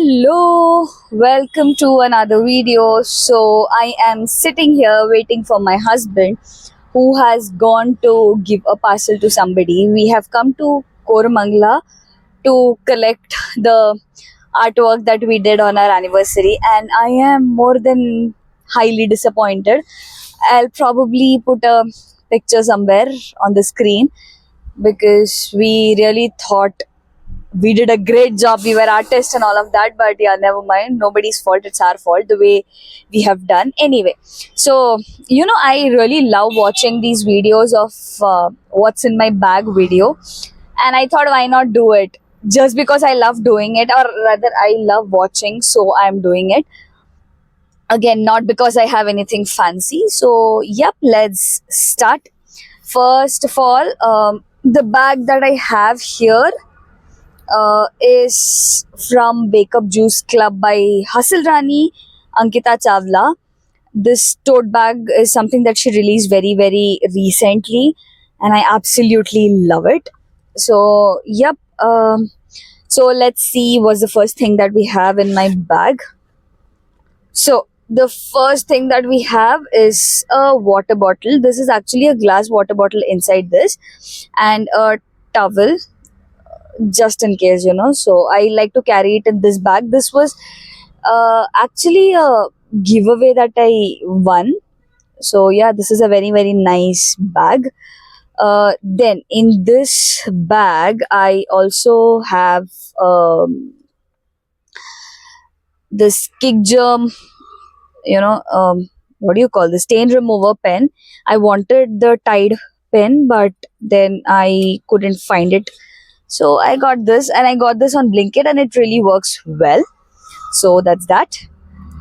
Hello, welcome to another video. So, I am sitting here waiting for my husband who has gone to give a parcel to somebody. We have come to Koramangala to collect the artwork that we did on our anniversary, and I am more than highly disappointed. I'll probably put a picture somewhere on the screen because we really thought we did a great job. We were artists and all of that, but yeah, never mind. Nobody's fault. It's our fault the way we have done. Anyway, so I really love watching these videos of what's in my bag video, and I thought, why not do it? Just because I love doing it, or rather, I love watching, so I'm doing it. Again, not because I have anything fancy. So, yep, let's start. First of all, the bag that I have here is from Bake Up Juice Club by Hustle Rani Ankita Chawla. This tote bag is something that she released very, very recently, and I absolutely love it. So, yep. So, let's see what's the first thing that we have in my bag. So, the first thing that we have is a water bottle. This is actually a glass water bottle inside this, and a towel just in case, so I like to carry it in this bag. This was actually a giveaway that I won. So yeah, this is a very, very nice bag. Then in this bag I also have this kick germ, what do you call this, stain remover pen. I wanted the Tide pen, but then I couldn't find it, so I got this, and I got this on Blinkit, and it really works well. So that's that.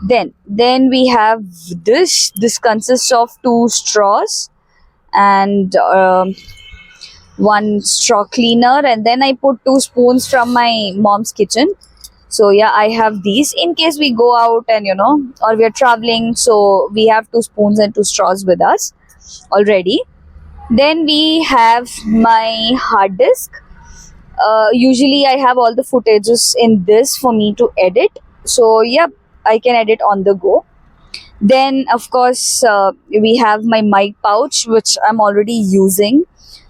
Then we have this. This consists of 2 straws and one straw cleaner, and then I put 2 spoons from my mom's kitchen. So yeah, I have these in case we go out and or we are traveling. So we have 2 spoons and 2 straws with us already. Then we have my hard disk. Usually I have all the footages in this for me to edit, so yep, I can edit on the go. Then of course we have my mic pouch, which I'm already using.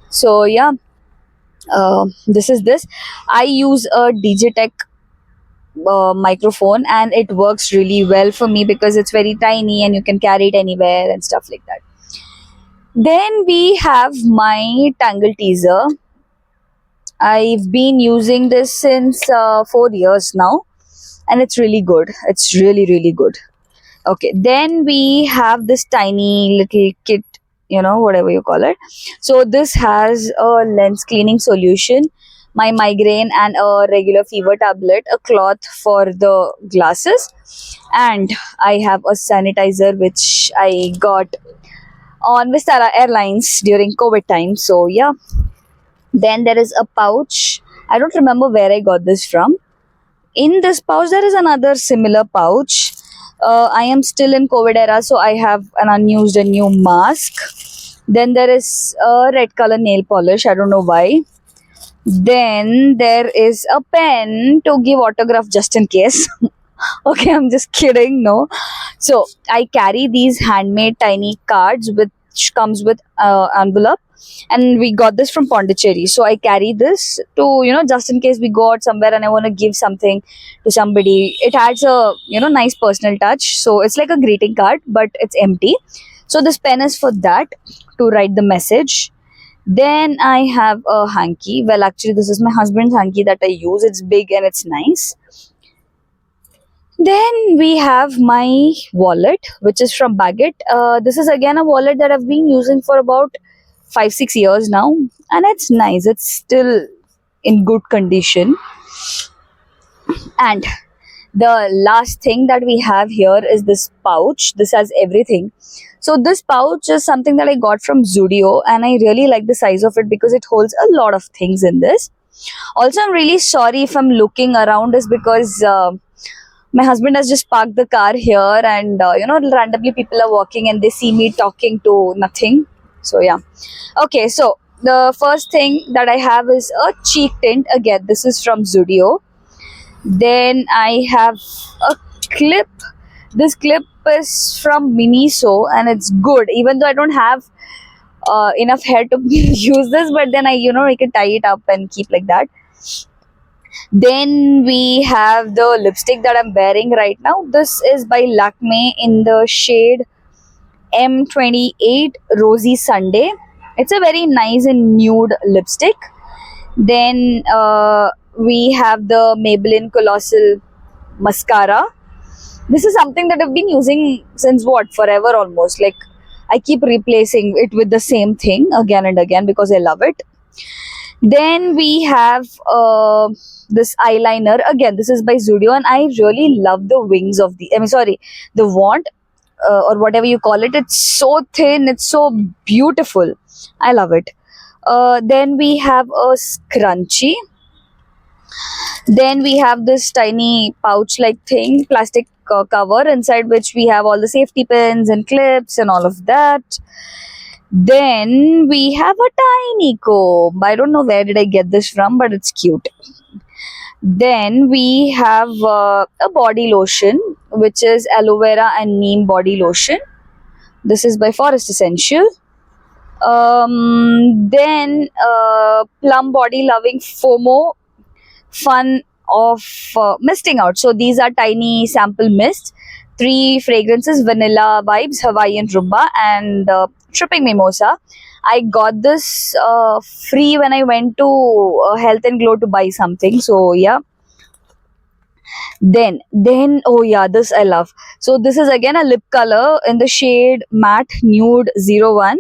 So yeah, this I use a Digitech microphone, and it works really well for me because it's very tiny and you can carry it anywhere and stuff like that. Then we have my Tangle teaser. I've been using this since 4 years now, and it's really good. It's really, really good. Okay, then we have this tiny little kit, whatever you call it. So this has a lens cleaning solution, my migraine and a regular fever tablet, a cloth for the glasses, and I have a sanitizer which I got on Vistara Airlines during COVID time. So yeah. Then there is a pouch. I don't remember where I got this from. In this pouch, there is another similar pouch. I am still in COVID era, so I have an unused and new mask. Then there is a red color nail polish. I don't know why. Then there is a pen to give autograph just in case. Okay, I'm just kidding. No. So I carry these handmade tiny cards which comes with envelope, and we got this from Pondicherry. So I carry this to just in case we go out somewhere and I want to give something to somebody. It adds a nice personal touch. So it's like a greeting card, but it's empty. So this pen is for that, to write the message. Then I have a hanky. Well, actually this is my husband's hanky that I use. It's big and it's nice. Then we have my wallet, which is from Baggett. This is again a wallet that I've been using for about 5-6 years now, and it's nice. It's still in good condition. And the last thing that we have here is this pouch. This has everything. So this pouch is something that I got from Zudio, and I really like the size of it because it holds a lot of things in this. Also, I'm really sorry if I'm looking around, is because my husband has just parked the car here, and randomly people are walking and they see me talking to nothing. So yeah. Okay, so the first thing that I have is a cheek tint. Again, this is from Zudio. Then I have a clip. This clip is from Miniso and it's good. Even though I don't have enough hair to use this, but then I can tie it up and keep like that. Then we have the lipstick that I'm wearing right now. This is by Lakme in the shade M28 Rosy Sunday. It's a very nice and nude lipstick. Then we have the Maybelline Colossal Mascara. This is something that I've been using since what? Forever almost. Like I keep replacing it with the same thing again and again because I love it. Then we have this eyeliner. Again, this is by Zudio, and I really love the wings of the wand or whatever you call it. It's so thin, it's so beautiful. I love it. Then we have a scrunchie. Then we have this tiny pouch like thing, plastic cover inside which we have all the safety pins and clips and all of that. Then we have a tiny comb. I don't know where did I get this from, but it's cute. Then we have a body lotion, which is aloe vera and neem body lotion. This is by Forest Essential. Then Plum Body Loving FOMO Fun of Misting Out. So these are tiny sample mists. 3 fragrances: Vanilla Vibes, Hawaiian Rumba, and Tripping Mimosa. I got this free when I went to Health and Glow to buy something. So yeah. Then oh yeah, this I love. So this is again a lip color in the shade Matte Nude 01,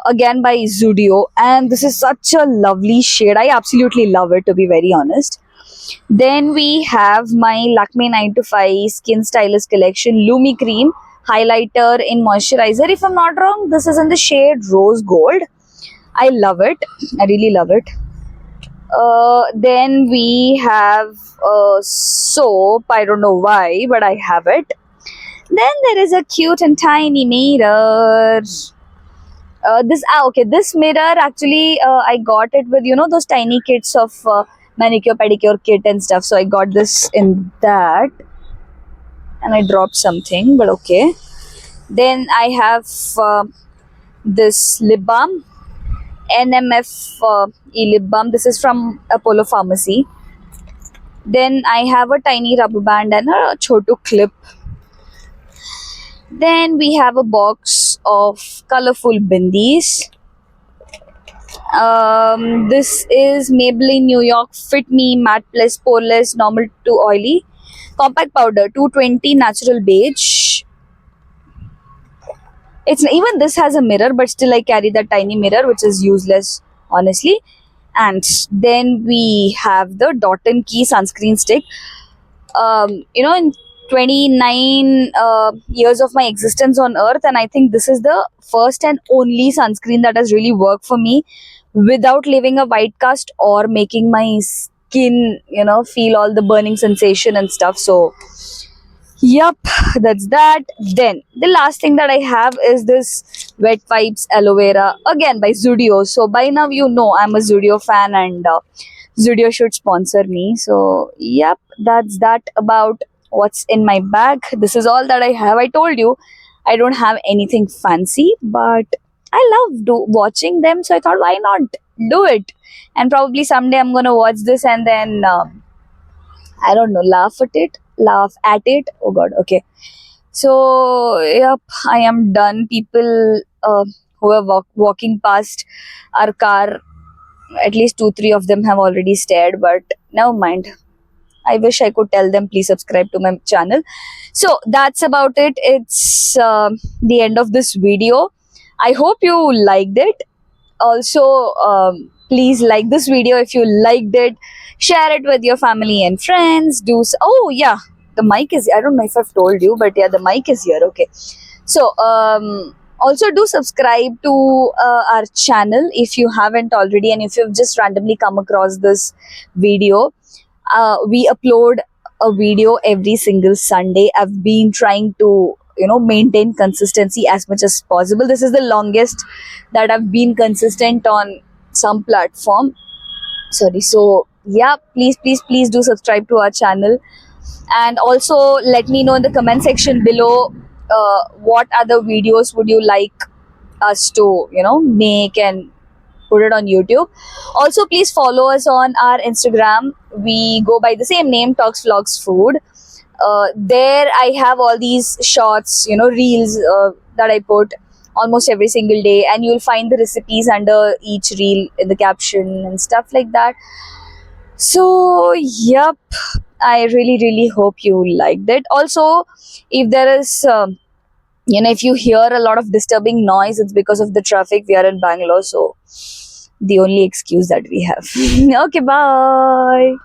again by Zudio, and this is such a lovely shade. I absolutely love it, to be very honest. Then we have my Lakme 9 to 5 Skin Stylist Collection Lumi Cream highlighter in moisturizer. If I'm not wrong, this is in the shade Rose Gold. I love it. I really love it. Then we have soap. I don't know why, but I have it. Then there is a cute and tiny mirror. This mirror actually I got it with those tiny kits of manicure pedicure kit and stuff. So I got this in that, and I dropped something, but okay. Then I have this lip balm, NMF lip balm. This is from Apollo Pharmacy. Then I have a tiny rubber band and a chotu clip. Then we have a box of colorful bindis. This is Maybelline New York Fit Me Matte Plus Poreless Normal to Oily Compact Powder 220 Natural Beige. Even this has a mirror, but still I carry that tiny mirror, which is useless, honestly. And then we have the Dot and Key sunscreen stick. In 29 years of my existence on earth, and I think this is the first and only sunscreen that has really worked for me without leaving a white cast or making my skin feel all the burning sensation and stuff. So yep, that's that. Then the last thing that I have is this Wet Vibes Aloe Vera, again by Zudio. So by now I'm a Zudio fan, and Zudio should sponsor me. So yep, that's that about what's in my bag. This is all that I have. I told you I don't have anything fancy, but I love watching them. So I thought, why not do it? And probably someday I'm gonna watch this and then I don't know, laugh at it. Oh god, okay. So yep, I am done. People who are walking past our car, at least 2-3 of them have already stared, but never mind. I wish I could tell them please subscribe to my channel. So that's about it. It's the end of this video. I hope you liked it. Also, please like this video if you liked it. Share it with your family and friends. Oh yeah, the mic is, I don't know if I've told you, but yeah, the mic is here. Okay. So also do subscribe to our channel if you haven't already, and if you've just randomly come across this video. We upload a video every single Sunday. I've been trying to maintain consistency as much as possible. This is the longest that I've been consistent on some platform. Sorry. So yeah, please do subscribe to our channel, and also let me know in the comment section below what other videos would you like us to make and put it on YouTube. Also, please follow us on our Instagram. We go by the same name, Talks Vlogs Food. There I have all these shots, reels that I put almost every single day, and you'll find the recipes under each reel in the caption and stuff like that. So, yep, I really hope you liked it. Also, if there is, if you hear a lot of disturbing noise, it's because of the traffic. We are in Bangalore, so the only excuse that we have. Okay, bye.